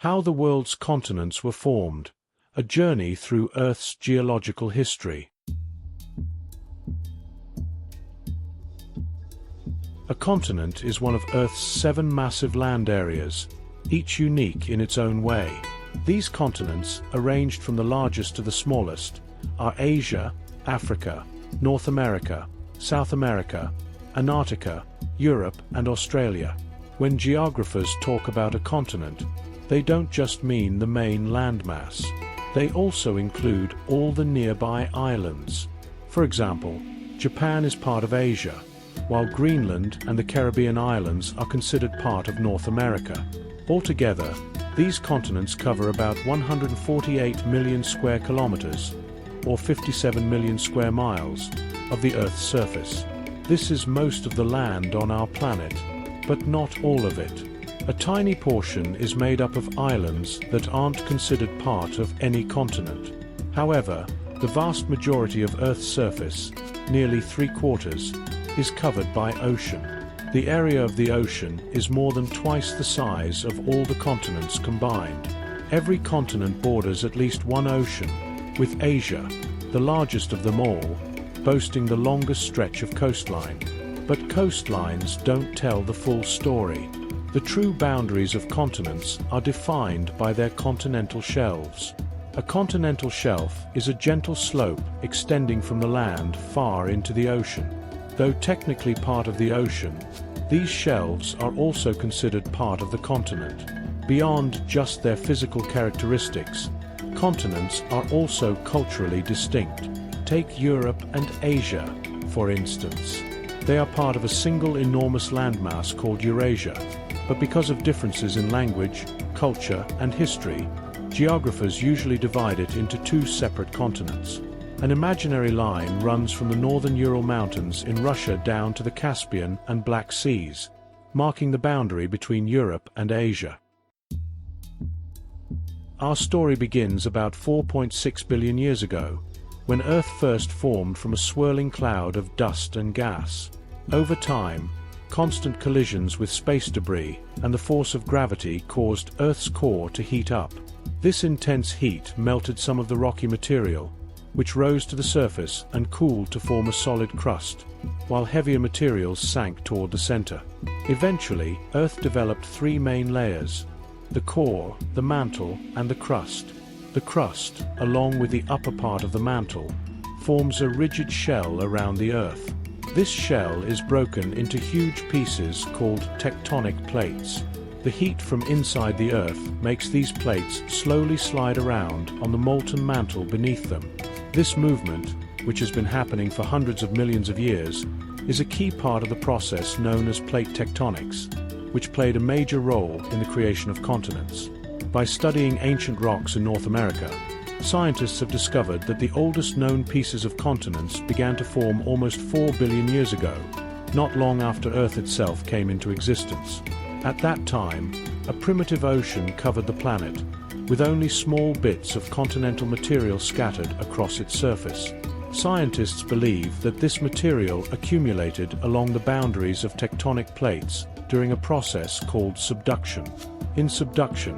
How the world's continents were formed. A journey through Earth's geological history. A continent is one of Earth's 7 massive land areas, each unique in its own way. These continents, arranged from the largest to the smallest, are Asia, Africa, North America, South America, Antarctica, Europe, and Australia. When geographers talk about a continent, they don't just mean the main landmass. They also include all the nearby islands. For example, Japan is part of Asia, while Greenland and the Caribbean islands are considered part of North America. Altogether, these continents cover about 148 million square kilometers, or 57 million square miles, of the Earth's surface. This is most of the land on our planet, but not all of it. A tiny portion is made up of islands that aren't considered part of any continent. However, the vast majority of Earth's surface, nearly 3/4, is covered by ocean. The area of the ocean is more than twice the size of all the continents combined. Every continent borders at least one ocean, with Asia, the largest of them all, boasting the longest stretch of coastline. But coastlines don't tell the full story. The true boundaries of continents are defined by their continental shelves. A continental shelf is a gentle slope extending from the land far into the ocean. Though technically part of the ocean, these shelves are also considered part of the continent. Beyond just their physical characteristics, continents are also culturally distinct. Take Europe and Asia, for instance. They are part of a single enormous landmass called Eurasia, but because of differences in language, culture, and history, geographers usually divide it into 2 separate continents. An imaginary line runs from the northern Ural Mountains in Russia down to the Caspian and Black Seas, marking the boundary between Europe and Asia. Our story begins about 4.6 billion years ago, when Earth first formed from a swirling cloud of dust and gas. Over time, constant collisions with space debris and the force of gravity caused Earth's core to heat up. This intense heat melted some of the rocky material, which rose to the surface and cooled to form a solid crust, while heavier materials sank toward the center. Eventually, Earth developed 3 main layers: the core, the mantle, and the crust. The crust, along with the upper part of the mantle, forms a rigid shell around the Earth. This shell is broken into huge pieces called tectonic plates. The heat from inside the Earth makes these plates slowly slide around on the molten mantle beneath them. This movement, which has been happening for hundreds of millions of years, is a key part of the process known as plate tectonics, which played a major role in the creation of continents. By studying ancient rocks in North America, scientists have discovered that the oldest known pieces of continents began to form almost 4 billion years ago, not long after Earth itself came into existence. At that time, a primitive ocean covered the planet, with only small bits of continental material scattered across its surface. Scientists believe that this material accumulated along the boundaries of tectonic plates during a process called subduction. In subduction,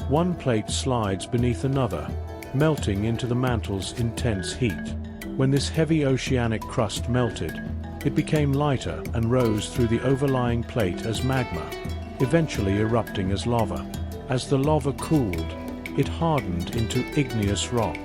one plate slides beneath another, melting into the mantle's intense heat. When this heavy oceanic crust melted, it became lighter and rose through the overlying plate as magma, eventually erupting as lava. As the lava cooled, it hardened into igneous rock.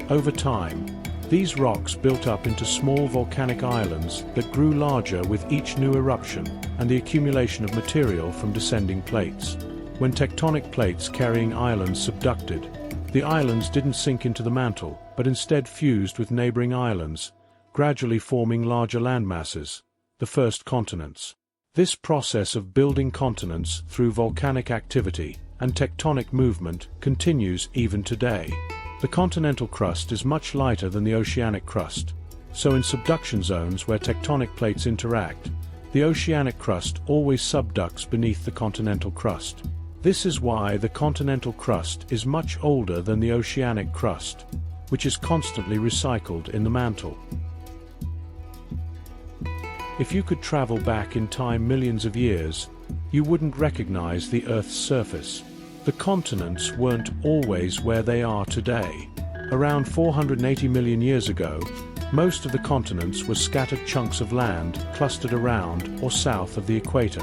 Over time, these rocks built up into small volcanic islands that grew larger with each new eruption and the accumulation of material from descending plates. When tectonic plates carrying islands subducted, the islands didn't sink into the mantle, but instead fused with neighboring islands, gradually forming larger landmasses, the first continents. This process of building continents through volcanic activity and tectonic movement continues even today. The continental crust is much lighter than the oceanic crust, so in subduction zones where tectonic plates interact, the oceanic crust always subducts beneath the continental crust. This is why the continental crust is much older than the oceanic crust, which is constantly recycled in the mantle. If you could travel back in time millions of years, you wouldn't recognize the Earth's surface. The continents weren't always where they are today. Around 480 million years ago, most of the continents were scattered chunks of land clustered around or south of the equator.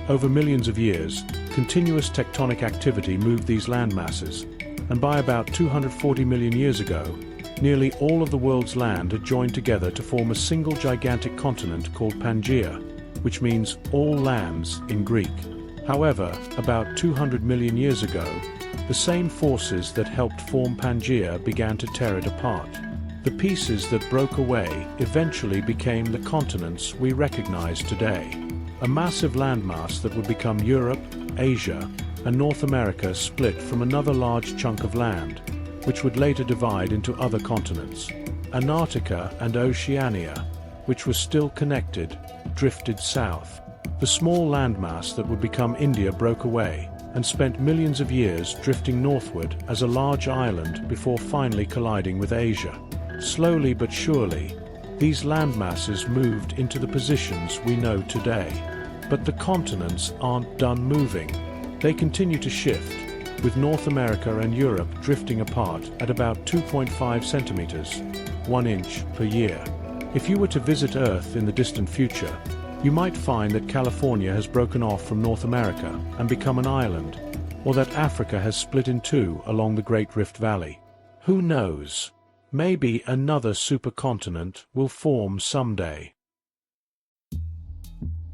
Over millions of years, continuous tectonic activity moved these landmasses, and by about 240 million years ago, nearly all of the world's land had joined together to form a single gigantic continent called Pangaea, which means all lands in Greek. However, about 200 million years ago, the same forces that helped form Pangaea began to tear it apart. The pieces that broke away eventually became the continents we recognize today. A massive landmass that would become Europe, Asia, and North America split from another large chunk of land, which would later divide into other continents. Antarctica and Oceania, which were still connected, drifted south. The small landmass that would become India broke away and spent millions of years drifting northward as a large island before finally colliding with Asia. Slowly but surely, these landmasses moved into the positions we know today. But the continents aren't done moving. They continue to shift, with North America and Europe drifting apart at about 2.5 centimeters, 1 inch per year. If you were to visit Earth in the distant future, you might find that California has broken off from North America and become an island, or that Africa has split in two along the Great Rift Valley. Who knows? Maybe another supercontinent will form someday.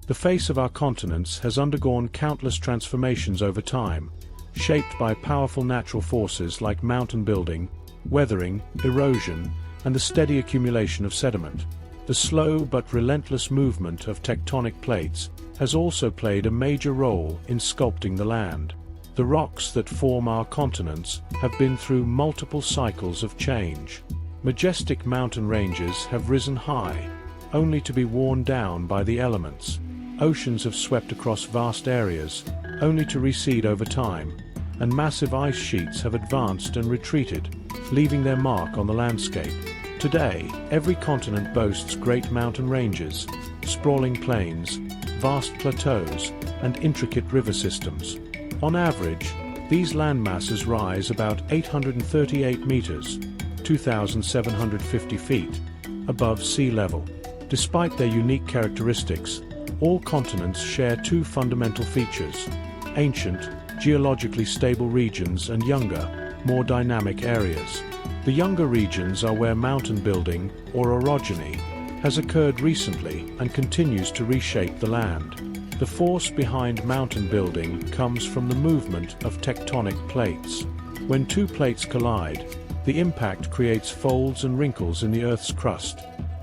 The face of our continents has undergone countless transformations over time, shaped by powerful natural forces like mountain building, weathering, erosion, and the steady accumulation of sediment. The slow but relentless movement of tectonic plates has also played a major role in sculpting the land. The rocks that form our continents have been through multiple cycles of change. Majestic mountain ranges have risen high, only to be worn down by the elements. Oceans have swept across vast areas, only to recede over time, and massive ice sheets have advanced and retreated, leaving their mark on the landscape. Today, every continent boasts great mountain ranges, sprawling plains, vast plateaus, and intricate river systems. On average, these landmasses rise about 838 meters, 2,750 feet, above sea level. Despite their unique characteristics, all continents share two fundamental features: ancient, geologically stable regions and younger, more dynamic areas. The younger regions are where mountain building, or orogeny, has occurred recently and continues to reshape the land. The force behind mountain building comes from the movement of tectonic plates. When two plates collide, the impact creates folds and wrinkles in the Earth's crust,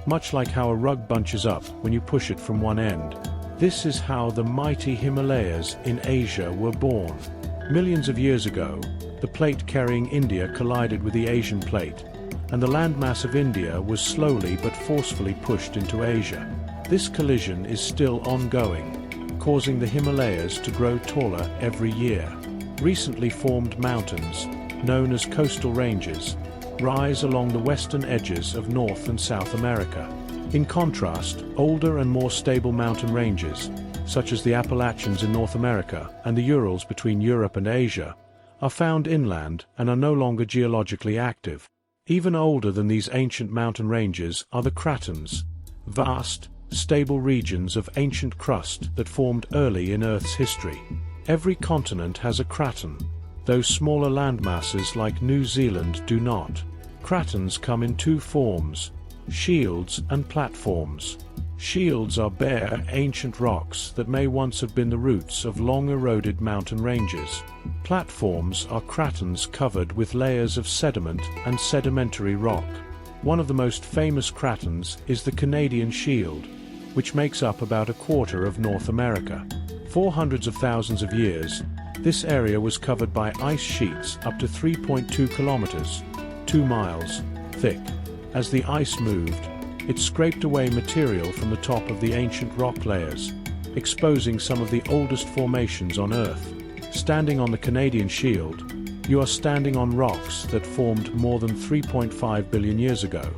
much like how a rug bunches up when you push it from one end. This is how the mighty Himalayas in Asia were born. Millions of years ago, the plate carrying India collided with the Asian plate, and the landmass of India was slowly but forcefully pushed into Asia. This collision is still ongoing, causing the Himalayas to grow taller every year. Recently formed mountains, known as coastal ranges, rise along the western edges of North and South America. In contrast, older and more stable mountain ranges, such as the Appalachians in North America and the Urals between Europe and Asia, are found inland and are no longer geologically active. Even older than these ancient mountain ranges are the cratons, vast, stable regions of ancient crust that formed early in Earth's history. Every continent has a craton, though smaller landmasses like New Zealand do not. Cratons come in two forms: shields and platforms. Shields are bare, ancient rocks that may once have been the roots of long-eroded mountain ranges. Platforms are cratons covered with layers of sediment and sedimentary rock. One of the most famous cratons is the Canadian Shield, which makes up about a quarter of North America. For hundreds of thousands of years, this area was covered by ice sheets up to 3.2 kilometers, 2 miles, thick. As the ice moved, it scraped away material from the top of the ancient rock layers, exposing some of the oldest formations on Earth. Standing on the Canadian Shield, you are standing on rocks that formed more than 3.5 billion years ago.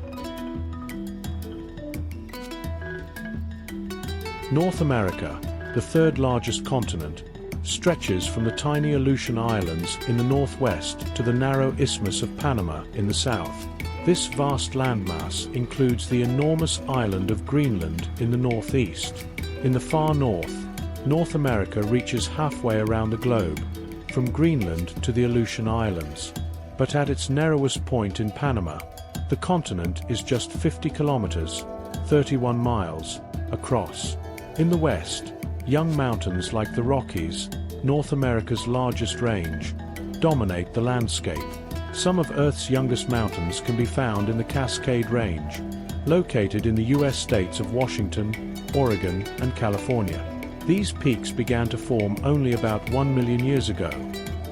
North America, the third largest continent, stretches from the tiny Aleutian Islands in the northwest to the narrow Isthmus of Panama in the south. This vast landmass includes the enormous island of Greenland in the northeast. In the far north, North America reaches halfway around the globe, from Greenland to the Aleutian Islands. But at its narrowest point in Panama, the continent is just 50 kilometers, 31 miles, across. In the west, young mountains like the Rockies, North America's largest range, dominate the landscape. Some of Earth's youngest mountains can be found in the Cascade Range, located in the U.S. states of Washington, Oregon, and California. These peaks began to form only about 1 million years ago,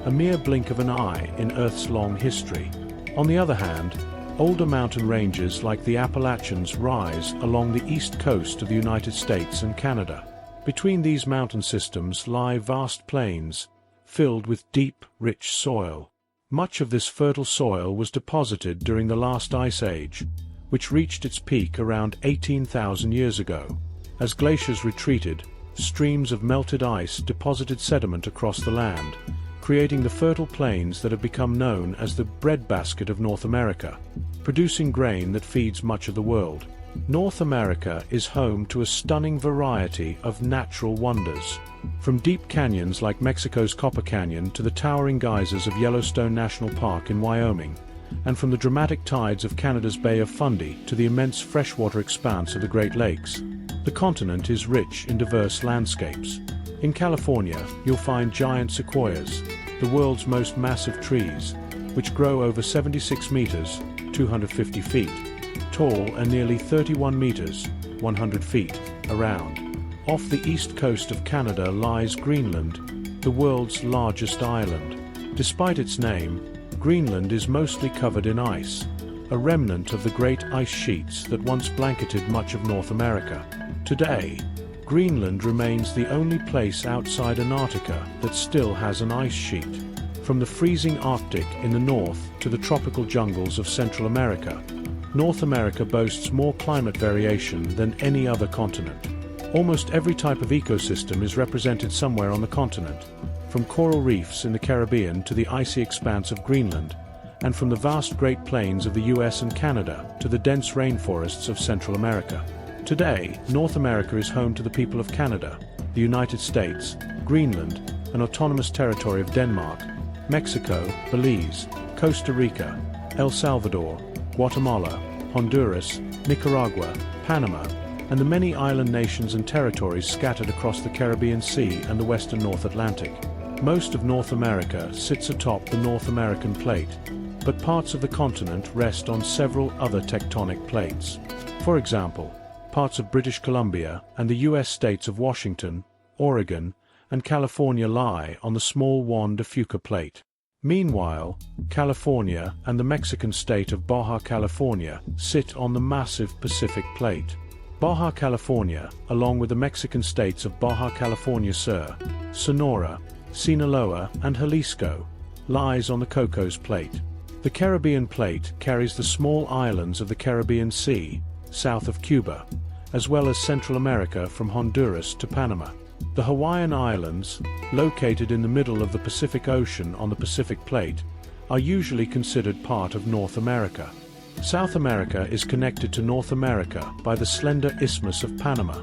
a mere blink of an eye in Earth's long history. On the other hand, older mountain ranges like the Appalachians rise along the east coast of the United States and Canada. Between these mountain systems lie vast plains, filled with deep, rich soil. Much of this fertile soil was deposited during the last ice age, which reached its peak around 18,000 years ago. As glaciers retreated, streams of melted ice deposited sediment across the land, creating the fertile plains that have become known as the breadbasket of North America, producing grain that feeds much of the world. North America is home to a stunning variety of natural wonders. From deep canyons like Mexico's Copper Canyon to the towering geysers of Yellowstone National Park in Wyoming, and from the dramatic tides of Canada's Bay of Fundy to the immense freshwater expanse of the Great Lakes, the continent is rich in diverse landscapes. In California, you'll find giant sequoias, the world's most massive trees, which grow over 76 meters, 250 feet, tall and nearly 31 meters, 100 feet, around. Off the east coast of Canada lies Greenland, the world's largest island. Despite its name, Greenland is mostly covered in ice, a remnant of the great ice sheets that once blanketed much of North America. Today, Greenland remains the only place outside Antarctica that still has an ice sheet. From the freezing Arctic in the north to the tropical jungles of Central America, North America boasts more climate variation than any other continent. Almost every type of ecosystem is represented somewhere on the continent, from coral reefs in the Caribbean to the icy expanse of Greenland, and from the vast Great Plains of the US and Canada to the dense rainforests of Central America. Today, North America is home to the people of Canada, the United States, Greenland, an autonomous territory of Denmark, Mexico, Belize, Costa Rica, El Salvador, Guatemala, Honduras, Nicaragua, Panama, and the many island nations and territories scattered across the Caribbean Sea and the western North Atlantic. Most of North America sits atop the North American plate, but parts of the continent rest on several other tectonic plates. For example, parts of British Columbia and the U.S. states of Washington, Oregon, and California lie on the small Juan de Fuca plate. Meanwhile, California and the Mexican state of Baja California sit on the massive Pacific plate. Baja California, along with the Mexican states of Baja California Sur, Sonora, Sinaloa, and Jalisco, lies on the Cocos plate. The Caribbean plate carries the small islands of the Caribbean Sea, south of Cuba, as well as Central America from Honduras to Panama. The Hawaiian Islands, located in the middle of the Pacific Ocean on the Pacific Plate, are usually considered part of North America. South America is connected to North America by the slender Isthmus of Panama,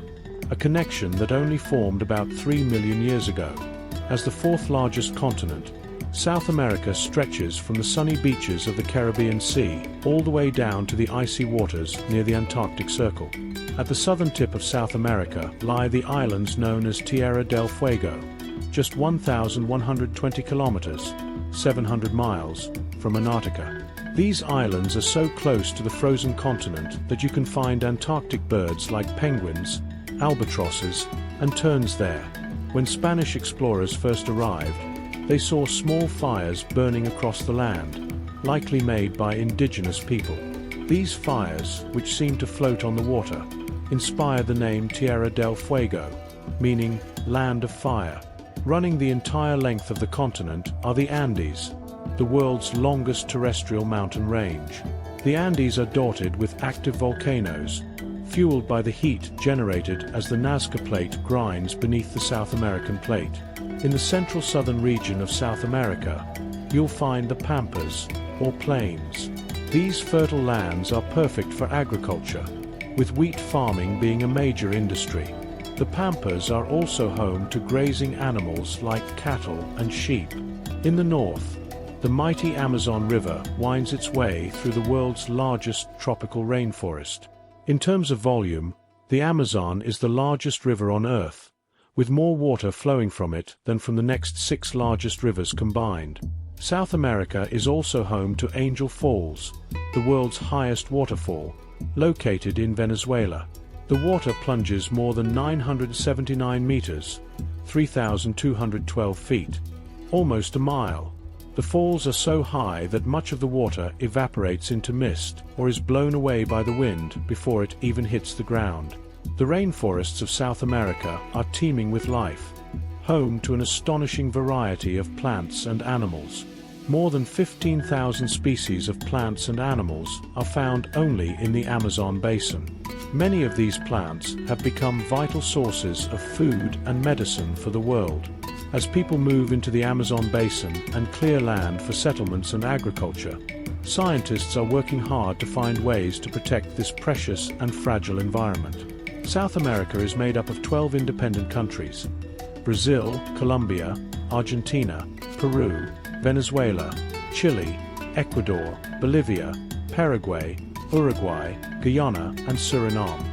a connection that only formed about 3 million years ago. As the fourth largest continent, South America stretches from the sunny beaches of the Caribbean Sea all the way down to the icy waters near the Antarctic Circle. At the southern tip of South America lie the islands known as Tierra del Fuego, just 1,120 kilometers, 700 miles, from Antarctica. These islands are so close to the frozen continent that you can find Antarctic birds like penguins, albatrosses, and terns there. When Spanish explorers first arrived, they saw small fires burning across the land, likely made by indigenous people. These fires, which seemed to float on the water, inspired the name Tierra del Fuego, meaning land of fire. Running the entire length of the continent are the Andes, the world's longest terrestrial mountain range. The Andes are dotted with active volcanoes, fueled by the heat generated as the Nazca Plate grinds beneath the South American plate. In the central southern region of South America, you'll find the pampas, or plains. These fertile lands are perfect for agriculture, with wheat farming being a major industry. The pampas are also home to grazing animals like cattle and sheep. In the north, the mighty Amazon River winds its way through the world's largest tropical rainforest. In terms of volume, the Amazon is the largest river on Earth, with more water flowing from it than from the next 6 largest rivers combined. South America is also home to Angel Falls, the world's highest waterfall, located in Venezuela. The water plunges more than 979 meters, 3,212 feet, almost a mile. The falls are so high that much of the water evaporates into mist or is blown away by the wind before it even hits the ground. The rainforests of South America are teeming with life, home to an astonishing variety of plants and animals. More than 15,000 species of plants and animals are found only in the Amazon basin. Many of these plants have become vital sources of food and medicine for the world. As people move into the Amazon basin and clear land for settlements and agriculture, scientists are working hard to find ways to protect this precious and fragile environment. South America is made up of 12 independent countries: Brazil, Colombia, Argentina, Peru, Venezuela, Chile, Ecuador, Bolivia, Paraguay, Uruguay, Guyana, and Suriname.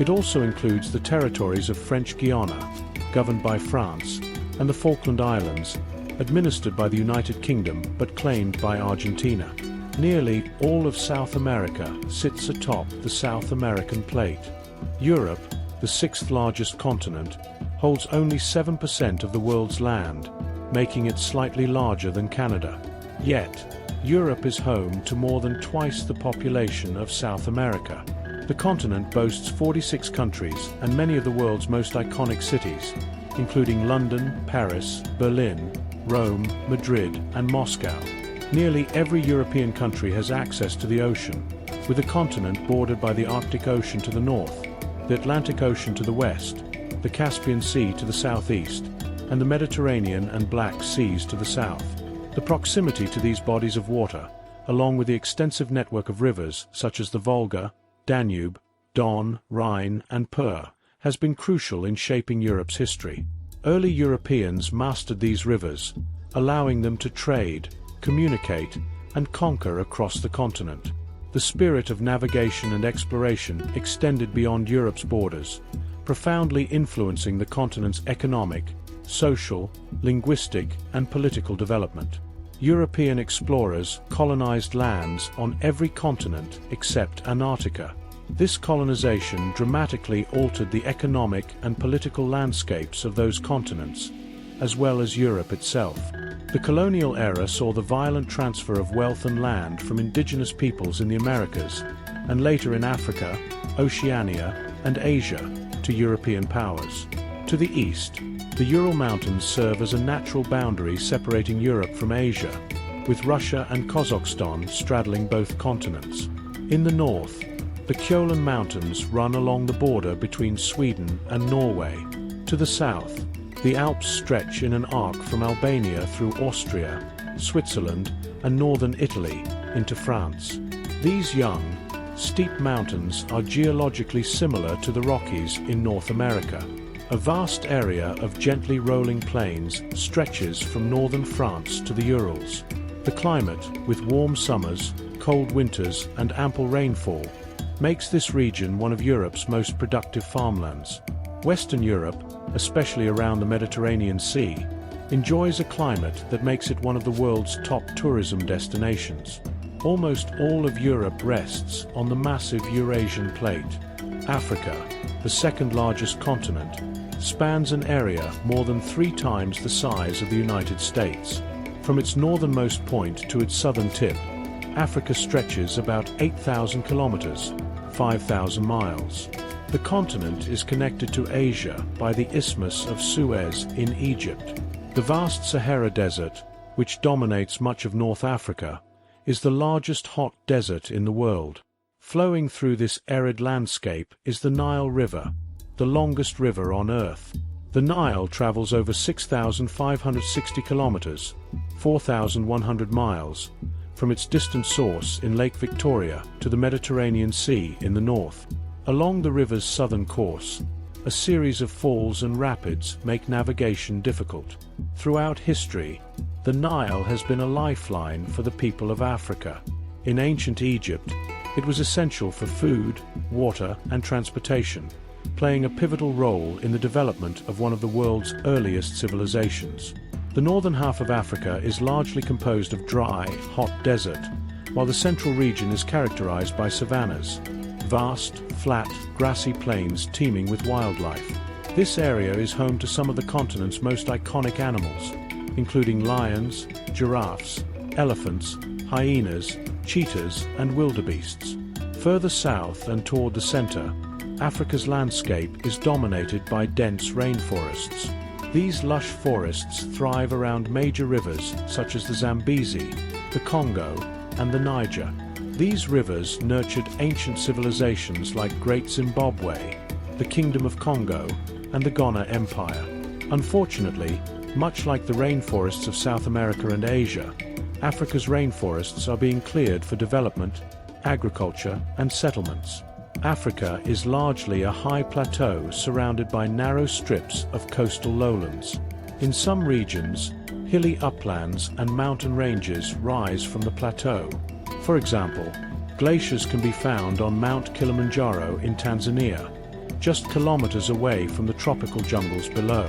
It also includes the territories of French Guiana, governed by France, and the Falkland Islands, administered by the United Kingdom but claimed by Argentina. Nearly all of South America sits atop the South American plate. Europe, the 6th largest continent, holds only 7% of the world's land, making it slightly larger than Canada. Yet, Europe is home to more than twice the population of South America. The continent boasts 46 countries and many of the world's most iconic cities, including London, Paris, Berlin, Rome, Madrid, and Moscow. Nearly every European country has access to the ocean, with the continent bordered by the Arctic Ocean to the north, the Atlantic Ocean to the west, the Caspian Sea to the southeast, and the Mediterranean and Black Seas to the south. The proximity to these bodies of water, along with the extensive network of rivers such as the Volga, Danube, Don, Rhine, and Pur, has been crucial in shaping Europe's history. Early Europeans mastered these rivers, allowing them to trade, communicate, and conquer across the continent. The spirit of navigation and exploration extended beyond Europe's borders, profoundly influencing the continent's economic, social, linguistic, and political development. European explorers colonized lands on every continent except Antarctica. This colonization dramatically altered the economic and political landscapes of those continents, as well as Europe itself. The colonial era saw the violent transfer of wealth and land from indigenous peoples in the Americas, and later in Africa, Oceania, and Asia, to European powers. To the east, the Ural Mountains serve as a natural boundary separating Europe from Asia, with Russia and Kazakhstan straddling both continents. In the north, the Kyolen Mountains run along the border between Sweden and Norway. To the south, the Alps stretch in an arc from Albania through Austria, Switzerland, and northern Italy into France. These young, steep mountains are geologically similar to the Rockies in North America. A vast area of gently rolling plains stretches from northern France to the Urals. The climate, with warm summers, cold winters, and ample rainfall, makes this region one of Europe's most productive farmlands. Western Europe, especially around the Mediterranean Sea, enjoys a climate that makes it one of the world's top tourism destinations. Almost all of Europe rests on the massive Eurasian plate. Africa, the 2nd largest continent, spans an area more than 3 times the size of the United States. From its northernmost point to its southern tip, Africa stretches about 8,000 kilometers, 5,000 miles. The continent is connected to Asia by the Isthmus of Suez in Egypt. The vast Sahara Desert, which dominates much of North Africa, is the largest hot desert in the world. Flowing through this arid landscape is the Nile River, the longest river on Earth. The Nile travels over 6,560 kilometers, 4,100 miles, from its distant source in Lake Victoria to the Mediterranean Sea in the north. Along the river's southern course, a series of falls and rapids make navigation difficult. Throughout history, the Nile has been a lifeline for the people of Africa. In ancient Egypt, it was essential for food, water, and transportation, playing a pivotal role in the development of one of the world's earliest civilizations. The northern half of Africa is largely composed of dry, hot desert, while the central region is characterized by savannas, vast, flat, grassy plains teeming with wildlife. This area is home to some of the continent's most iconic animals, including lions, giraffes, elephants, hyenas, cheetahs, and wildebeests. Further south and toward the center, Africa's landscape is dominated by dense rainforests. These lush forests thrive around major rivers such as the Zambezi, the Congo, and the Niger. These rivers nurtured ancient civilizations like Great Zimbabwe, the Kingdom of Congo, and the Ghana Empire. Unfortunately, much like the rainforests of South America and Asia, Africa's rainforests are being cleared for development, agriculture, and settlements. Africa is largely a high plateau surrounded by narrow strips of coastal lowlands. In some regions, hilly uplands and mountain ranges rise from the plateau. For example, glaciers can be found on Mount Kilimanjaro in Tanzania, just kilometers away from the tropical jungles below.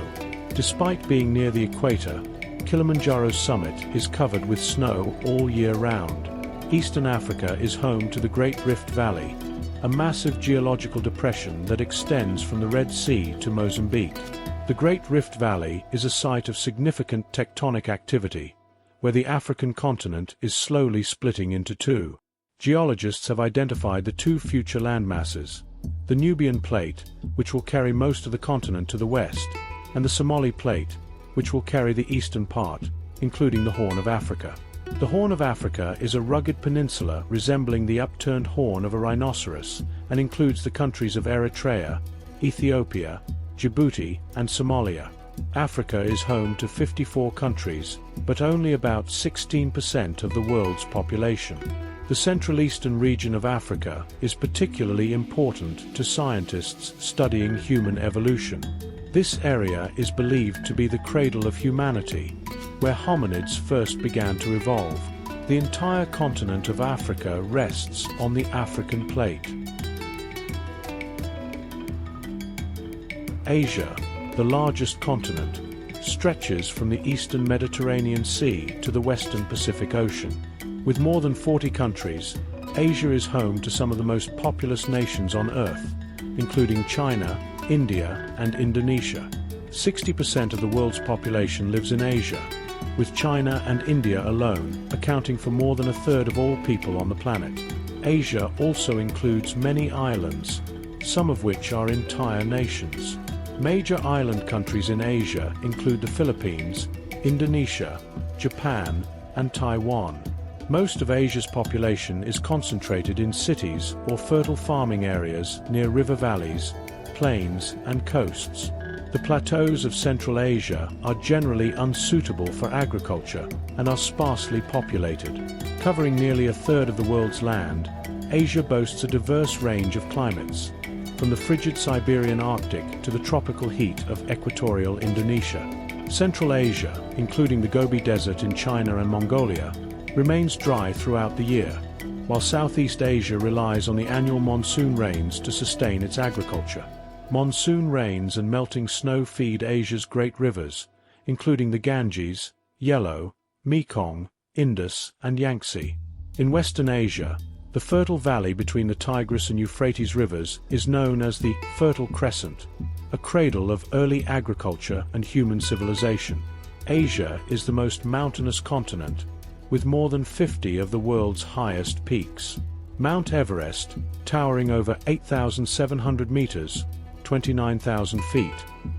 Despite being near the equator, Kilimanjaro's summit is covered with snow all year round. Eastern Africa is home to the Great Rift Valley, a massive geological depression that extends from the Red Sea to Mozambique. The Great Rift Valley is a site of significant tectonic activity, where the African continent is slowly splitting into two. Geologists have identified the two future landmasses: the Nubian Plate, which will carry most of the continent to the west, and the Somali Plate, which will carry the eastern part, including the Horn of Africa. The Horn of Africa is a rugged peninsula resembling the upturned horn of a rhinoceros and includes the countries of Eritrea, Ethiopia, Djibouti, and Somalia. Africa is home to 54 countries, but only about 16% of the world's population. The Central Eastern region of Africa is particularly important to scientists studying human evolution. This area is believed to be the cradle of humanity, where hominids first began to evolve. The entire continent of Africa rests on the African plate. Asia, the largest continent, stretches from the eastern Mediterranean Sea to the western Pacific Ocean. With more than 40 countries, Asia is home to some of the most populous nations on Earth, including China, India, and Indonesia. 60% of the world's population lives in Asia, with China and India alone accounting for more than a third of all people on the planet. Asia also includes many islands, some of which are entire nations. Major island countries in Asia include the Philippines, Indonesia, Japan, and Taiwan. Most of Asia's population is concentrated in cities or fertile farming areas near river valleys, plains, and coasts. The plateaus of Central Asia are generally unsuitable for agriculture and are sparsely populated. Covering nearly a third of the world's land, Asia boasts a diverse range of climates, from the frigid Siberian Arctic to the tropical heat of equatorial Indonesia. Central Asia, including the Gobi Desert in China and Mongolia, remains dry throughout the year, while Southeast Asia relies on the annual monsoon rains to sustain its agriculture. Monsoon rains and melting snow feed Asia's great rivers, including the Ganges, Yellow, Mekong, Indus, and Yangtze. In Western Asia, the fertile valley between the Tigris and Euphrates rivers is known as the Fertile Crescent, a cradle of early agriculture and human civilization. Asia is the most mountainous continent, with more than 50 of the world's highest peaks. Mount Everest, towering over 8,700 meters, 29,000 feet,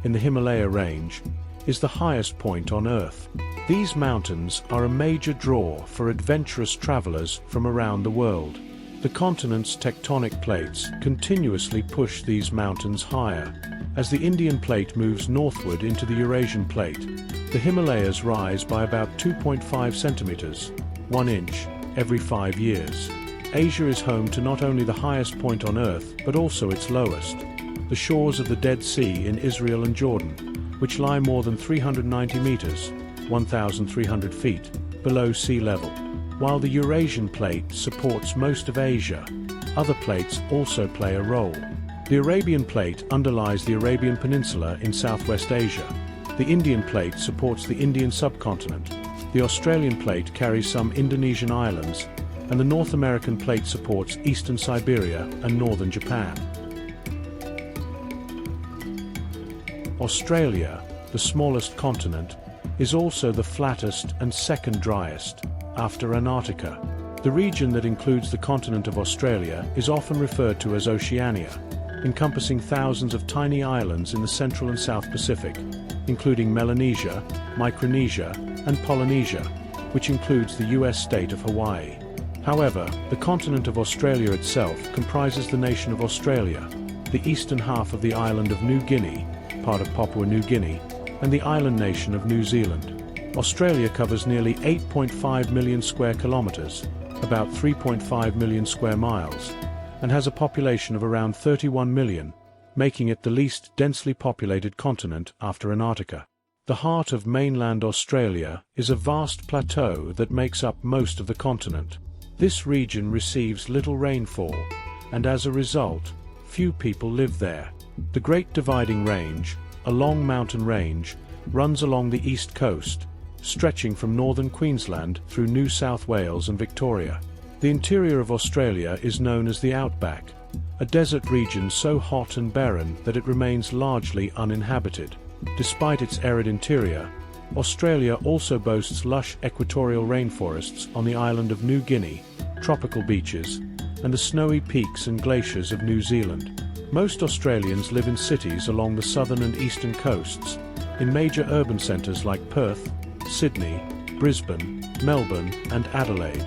in the Himalaya range, is the highest point on Earth. These mountains are a major draw for adventurous travelers from around the world. The continent's tectonic plates continuously push these mountains higher. As the Indian plate moves northward into the Eurasian plate, the Himalayas rise by about 2.5 centimeters, 1 inch, every 5 years. Asia is home to not only the highest point on Earth, but also its lowest, the shores of the Dead Sea in Israel and Jordan, which lie more than 390 meters, 1,300 feet, below sea level. While the Eurasian plate supports most of Asia, other plates also play a role. The Arabian plate underlies the Arabian Peninsula in Southwest Asia. The Indian plate supports the Indian subcontinent. The Australian plate carries some Indonesian islands, and the North American plate supports eastern Siberia and northern Japan. Australia, the smallest continent, is also the flattest and second driest, after Antarctica. The region that includes the continent of Australia is often referred to as Oceania, encompassing thousands of tiny islands in the Central and South Pacific, including Melanesia, Micronesia, and Polynesia, which includes the US state of Hawaii. However, the continent of Australia itself comprises the nation of Australia, the eastern half of the island of New Guinea, part of Papua New Guinea, and the island nation of New Zealand. Australia covers nearly 8.5 million square kilometers, about 3.5 million square miles, and has a population of around 31 million, making it the least densely populated continent after Antarctica. The heart of mainland Australia is a vast plateau that makes up most of the continent. This region receives little rainfall, and as a result, few people live there. The Great Dividing Range, a long mountain range, runs along the east coast, stretching from northern Queensland through New South Wales and Victoria. The interior of Australia is known as the Outback, a desert region so hot and barren that it remains largely uninhabited. Despite its arid interior, Australia also boasts lush equatorial rainforests on the island of New Guinea, tropical beaches, and the snowy peaks and glaciers of New Zealand. Most Australians live in cities along the southern and eastern coasts, in major urban centres like Perth, Sydney, Brisbane, Melbourne, and Adelaide.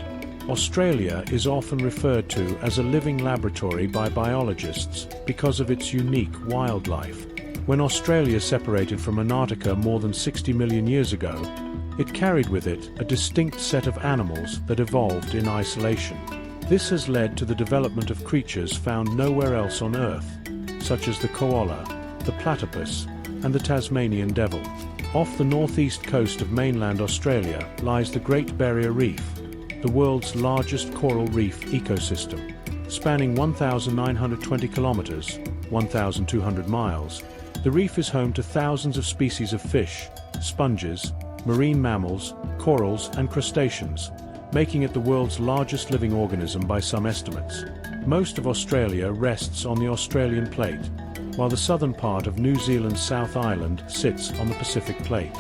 Australia is often referred to as a living laboratory by biologists because of its unique wildlife. When Australia separated from Antarctica more than 60 million years ago, it carried with it a distinct set of animals that evolved in isolation. This has led to the development of creatures found nowhere else on Earth, such as the koala, the platypus, and the Tasmanian devil. Off the northeast coast of mainland Australia lies the Great Barrier Reef, the world's largest coral reef ecosystem. Spanning 1,920 kilometers, 1,200 miles, the reef is home to thousands of species of fish, sponges, marine mammals, corals, and crustaceans, making it the world's largest living organism by some estimates. Most of Australia rests on the Australian plate, while the southern part of New Zealand's South Island sits on the Pacific plate.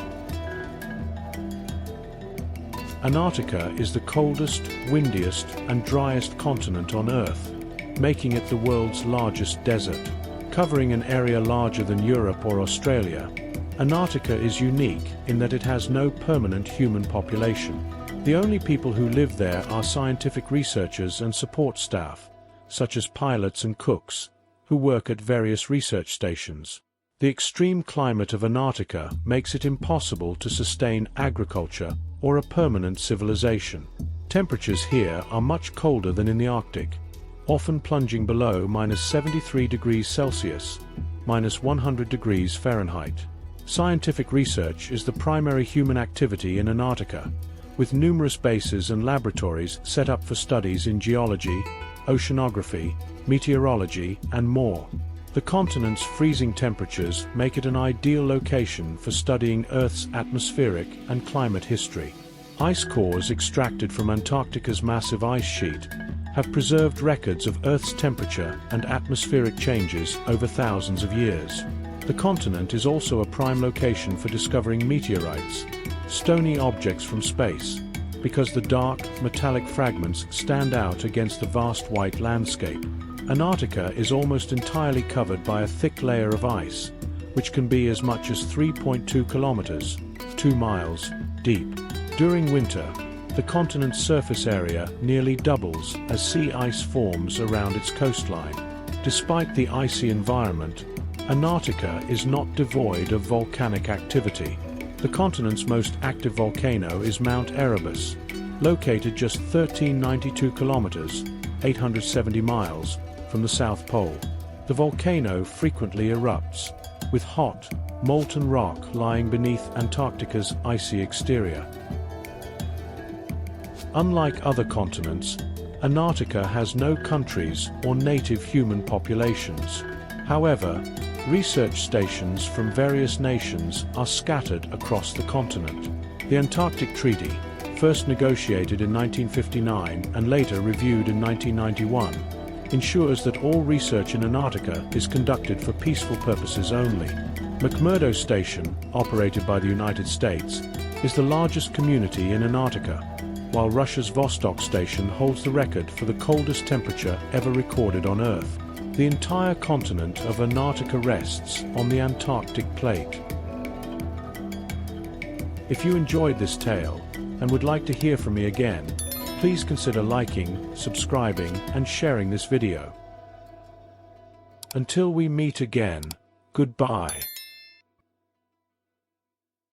Antarctica is the coldest, windiest, and driest continent on Earth, making it the world's largest desert. Covering an area larger than Europe or Australia, Antarctica is unique in that it has no permanent human population. The only people who live there are scientific researchers and support staff, such as pilots and cooks, who work at various research stations. The extreme climate of Antarctica makes it impossible to sustain agriculture or a permanent civilization. Temperatures here are much colder than in the Arctic, often plunging below -73 degrees Celsius, -100 degrees Fahrenheit. Scientific research is the primary human activity in Antarctica, with numerous bases and laboratories set up for studies in geology, oceanography, meteorology, and more. The continent's freezing temperatures make it an ideal location for studying Earth's atmospheric and climate history. Ice cores extracted from Antarctica's massive ice sheet have preserved records of Earth's temperature and atmospheric changes over thousands of years. The continent is also a prime location for discovering meteorites, stony objects from space, because the dark, metallic fragments stand out against the vast white landscape. Antarctica is almost entirely covered by a thick layer of ice, which can be as much as 3.2 kilometers, 2 miles, deep. During winter, The continent's surface area nearly doubles as sea ice forms around its coastline. Despite the icy environment, Antarctica is not devoid of volcanic activity. The continent's most active volcano is Mount Erebus, located just 1,392 kilometers, 870 miles, from the South Pole. The volcano frequently erupts, with hot, molten rock lying beneath Antarctica's icy exterior. Unlike other continents, Antarctica has no countries or native human populations. However, research stations from various nations are scattered across the continent. The Antarctic Treaty, first negotiated in 1959 and later reviewed in 1991, ensures that all research in Antarctica is conducted for peaceful purposes only. McMurdo Station, operated by the United States, is the largest community in Antarctica, while Russia's Vostok Station holds the record for the coldest temperature ever recorded on Earth. The entire continent of Antarctica rests on the Antarctic plate. If you enjoyed this tale and would like to hear from me again, please consider liking, subscribing, and sharing this video. Until we meet again, goodbye.